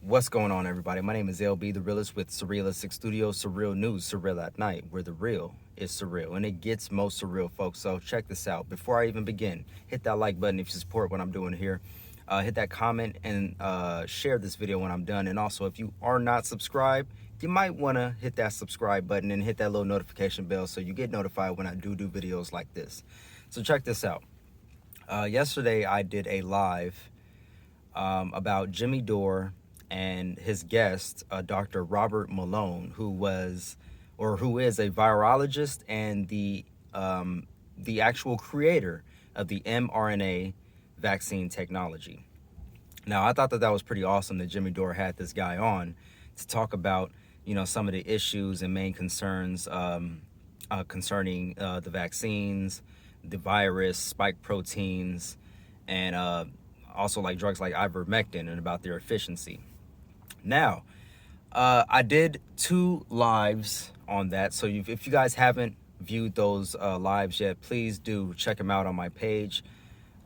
What's going on, everybody? My name is LB, the realist with Surrealistic Studios, Surreal News, Surreal at Night, where the real is surreal, and it gets most surreal, folks. So check this out. Before I even begin, hit that like button if you support what I'm doing here. Hit that comment and share this video when I'm done. And also, if you are not subscribed, you might want to hit that subscribe button and hit that little notification bell so you get notified when I do videos like this. So check this out. Yesterday, I did a live about Jimmy Dore and his guest, Dr. Robert Malone, who is a virologist and the actual creator of the mRNA vaccine technology. Now, I thought that was pretty awesome that Jimmy Dore had this guy on to talk about, some of the issues and main concerns concerning the vaccines, the virus, spike proteins, and also like drugs like ivermectin and about their efficiency. Now, I did 2 lives on that. So if you guys haven't viewed those lives yet, please do check them out on my page.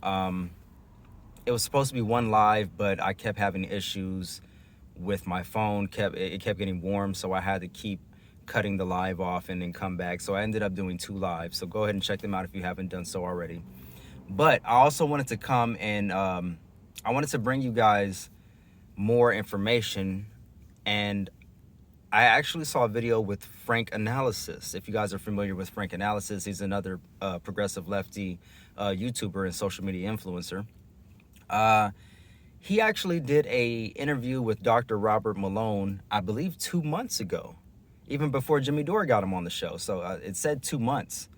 It was supposed to be 1 live, but I kept having issues with my phone. It kept getting warm, so I had to keep cutting the live off and then come back. So I ended up doing 2 lives. So go ahead and check them out if you haven't done so already. But I also wanted to come and I wanted to bring you guys more information, and I actually saw a video with Franc Analysis. If you guys are familiar with Franc Analysis, he's another progressive lefty YouTuber and social media influencer. He actually did a interview with Dr. Robert Malone, I believe 2 months ago, even before Jimmy Dore got him on the show. So it said 2 months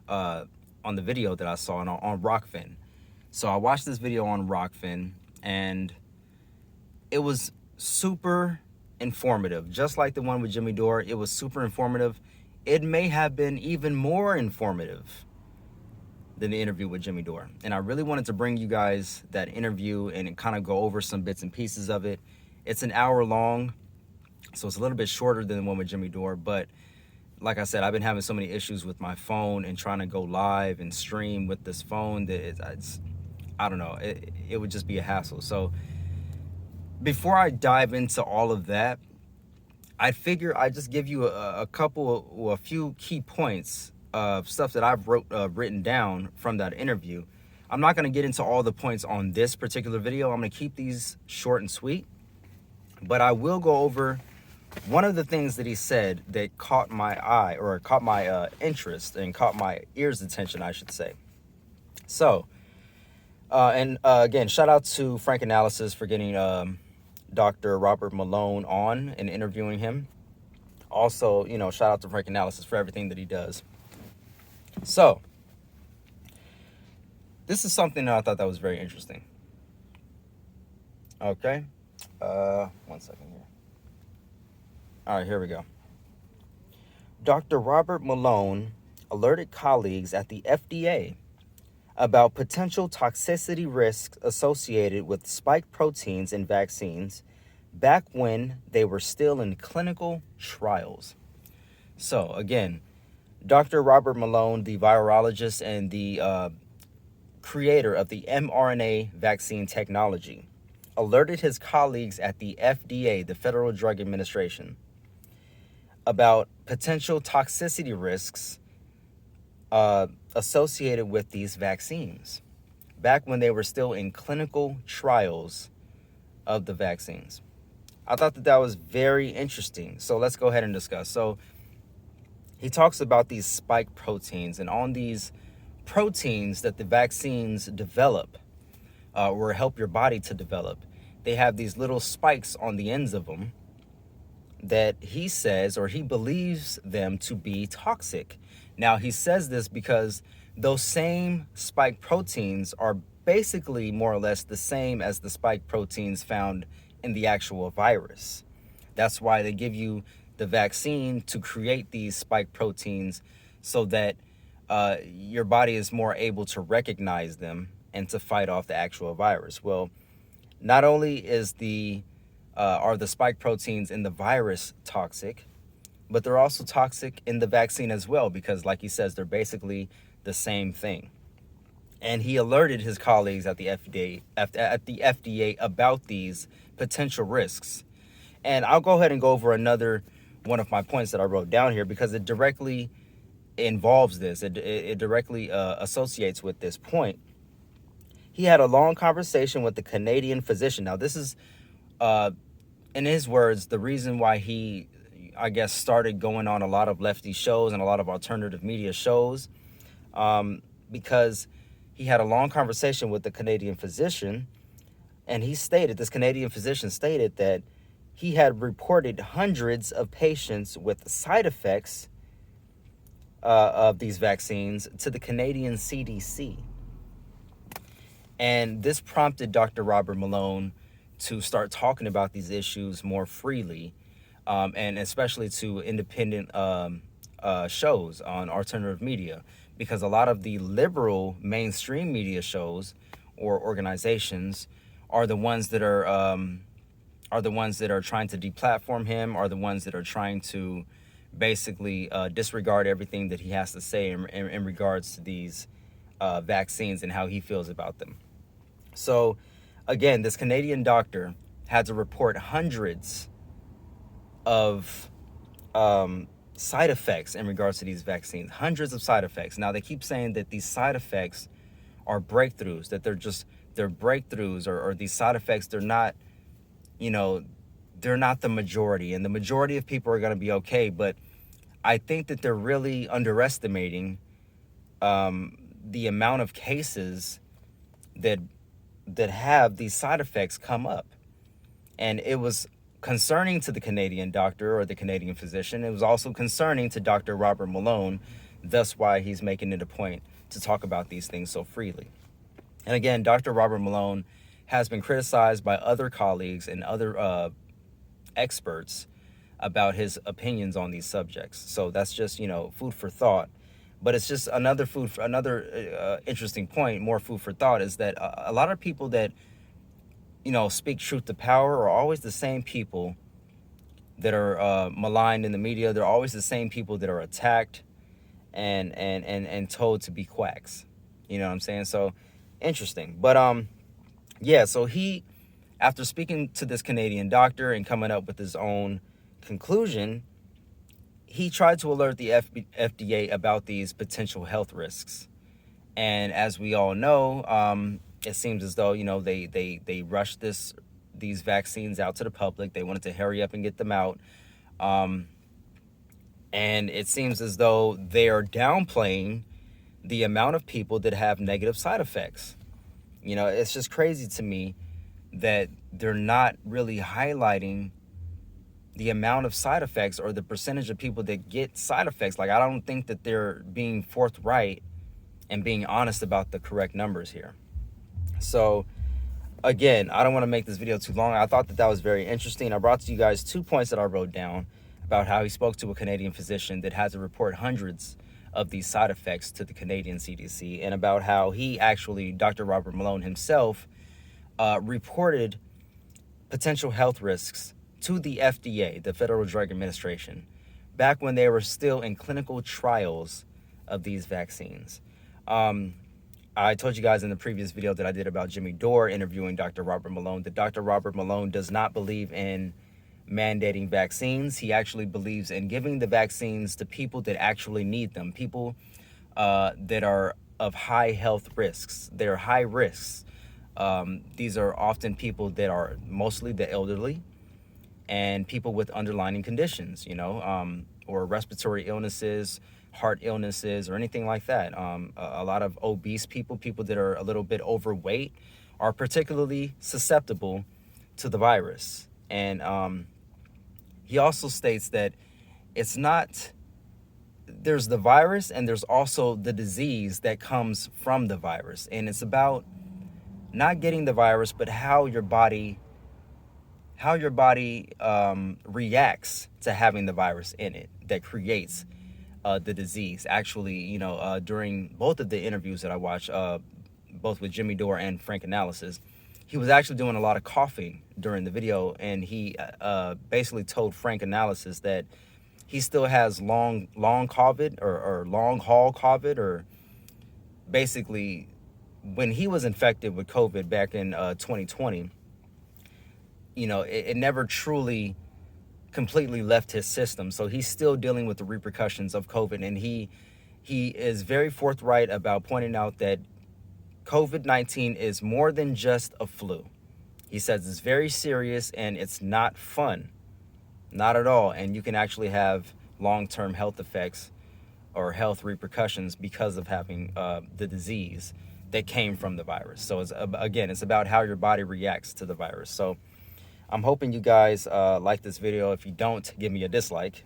on the video that I saw on Rockfin. So I watched this video on Rockfin, and it was super informative. Just like the one with Jimmy Dore, it was super informative. It may have been even more informative than the interview with Jimmy Dore. And I really wanted to bring you guys that interview and kind of go over some bits and pieces of it. It's an hour long, so it's a little bit shorter than the one with Jimmy Dore. But like I said, I've been having so many issues with my phone and trying to go live and stream with this phone that I don't know, it would just be a hassle. So before I dive into all of that, I figure I just give you a few key points of stuff that I've written down from that interview. I'm not going to get into all the points on this particular video. I'm going to keep these short and sweet, but I will go over one of the things that he said that caught my eye, or caught my interest and caught my ears' attention, I should say. So, again, shout out to Franc Analysis for getting Dr. Robert Malone on and interviewing him. Also, shout out to Franc Analysis for everything that he does. So, this is something that I thought that was very interesting. Okay. 1 second here. All right, here we go. Dr. Robert Malone alerted colleagues at the FDA about potential toxicity risks associated with spike proteins in vaccines back when they were still in clinical trials. So again, Dr. Robert Malone, the virologist and the creator of the mRNA vaccine technology, alerted his colleagues at the FDA, the Federal Drug Administration, about potential toxicity risks associated with these vaccines back when they were still in clinical trials of the vaccines. I thought that was very interesting. So let's go ahead and discuss. So he talks about these spike proteins, and on these proteins that the vaccines develop or help your body to develop, they have these little spikes on the ends of them that he says, or he believes them to be toxic. Now, he says this because those same spike proteins are basically more or less the same as the spike proteins found in the actual virus. That's why they give you the vaccine, to create these spike proteins so that your body is more able to recognize them and to fight off the actual virus. Well, not only are the spike proteins in the virus toxic, but they're also toxic in the vaccine as well, because like he says, they're basically the same thing. and he alerted his colleagues at the FDA about these potential risks. And I'll go ahead and go over another one of my points that I wrote down here because it directly involves this. It directly associates with this point. He had a long conversation with the Canadian physician. Now, this is, in his words, the reason why he, I guess, started going on a lot of lefty shows and a lot of alternative media shows, because he had a long conversation with the Canadian physician, and this Canadian physician stated that he had reported hundreds of patients with side effects of these vaccines to the Canadian CDC. And this prompted Dr. Robert Malone to start talking about these issues more freely, and especially to independent shows on alternative media, because a lot of the liberal mainstream media shows or organizations are the ones that are trying to deplatform him, are the ones that are trying to basically disregard everything that he has to say in regards to these vaccines and how he feels about them. So, again, this Canadian doctor had to report hundreds of side effects in regards to these vaccines, hundreds of side effects. Now, they keep saying that these side effects are breakthroughs, that they're breakthroughs, or these side effects, they're not the majority, and the majority of people are going to be okay. But I think that they're really underestimating the amount of cases that have these side effects come up. And it was concerning to the Canadian doctor or the Canadian physician. It was also concerning to Dr. Robert Malone, thus why he's making it a point to talk about these things so freely. And again, Dr. Robert Malone has been criticized by other colleagues and other experts about his opinions on these subjects. So that's just, food for thought. But it's just another interesting point, more food for thought, is that a lot of people that, speak truth to power are always the same people that are maligned in the media. They're always the same people that are attacked and told to be quacks. You know what I'm saying? So interesting. But yeah, so he, after speaking to this Canadian doctor and coming up with his own conclusion, he tried to alert the FDA about these potential health risks. And as we all know, it seems as though, they rushed these vaccines out to the public. They wanted to hurry up and get them out. And it seems as though they are downplaying the amount of people that have negative side effects. It's just crazy to me that they're not really highlighting the amount of side effects or the percentage of people that get side effects. Like, I don't think that they're being forthright and being honest about the correct numbers here. So, again, I don't want to make this video too long. I thought that was very interesting. I brought to you guys 2 points that I wrote down about how he spoke to a Canadian physician that had to report hundreds of these side effects to the Canadian CDC, and about how he actually, Dr. Robert Malone himself, reported potential health risks to the FDA, the Federal Drug Administration, back when they were still in clinical trials of these vaccines. I told you guys in the previous video that I did about Jimmy Dore interviewing Dr. Robert Malone that Dr. Robert Malone does not believe in mandating vaccines. He actually believes in giving the vaccines to people that actually need them, people that are of high health risks. They're high risks. These are often people that are mostly the elderly and people with underlying conditions, or respiratory illnesses, heart illnesses, or anything like that. A lot of obese people that are a little bit overweight, are particularly susceptible to the virus. And he also states that there's the virus and there's also the disease that comes from the virus. And it's about not getting the virus, but how your body reacts to having the virus in it that creates the disease. Actually, during both of the interviews that I watched, both with Jimmy Dore and Franc Analysis, he was actually doing a lot of coughing during the video, and he basically told Franc Analysis that he still has long COVID or long haul COVID, or basically when he was infected with COVID back in 2020, you know, it never truly completely left his system. So he's still dealing with the repercussions of COVID. And he is very forthright about pointing out that COVID-19 is more than just a flu. He says it's very serious and it's not fun. Not at all. And you can actually have long-term health effects or health repercussions because of having the disease that came from the virus. So it's, again, it's about how your body reacts to the virus. So I'm hoping you guys like this video. If you don't, give me a dislike.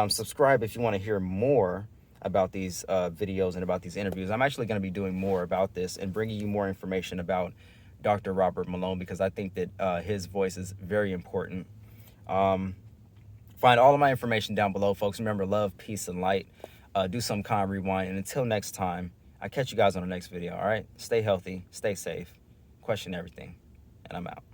Subscribe if you want to hear more about these videos and about these interviews. I'm actually going to be doing more about this and bringing you more information about Dr. Robert Malone, because I think that his voice is very important. Find all of my information down below, folks. Remember, love, peace, and light. Do some kind rewind. And until next time, I'll catch you guys on the next video, all right? Stay healthy, stay safe, question everything, and I'm out.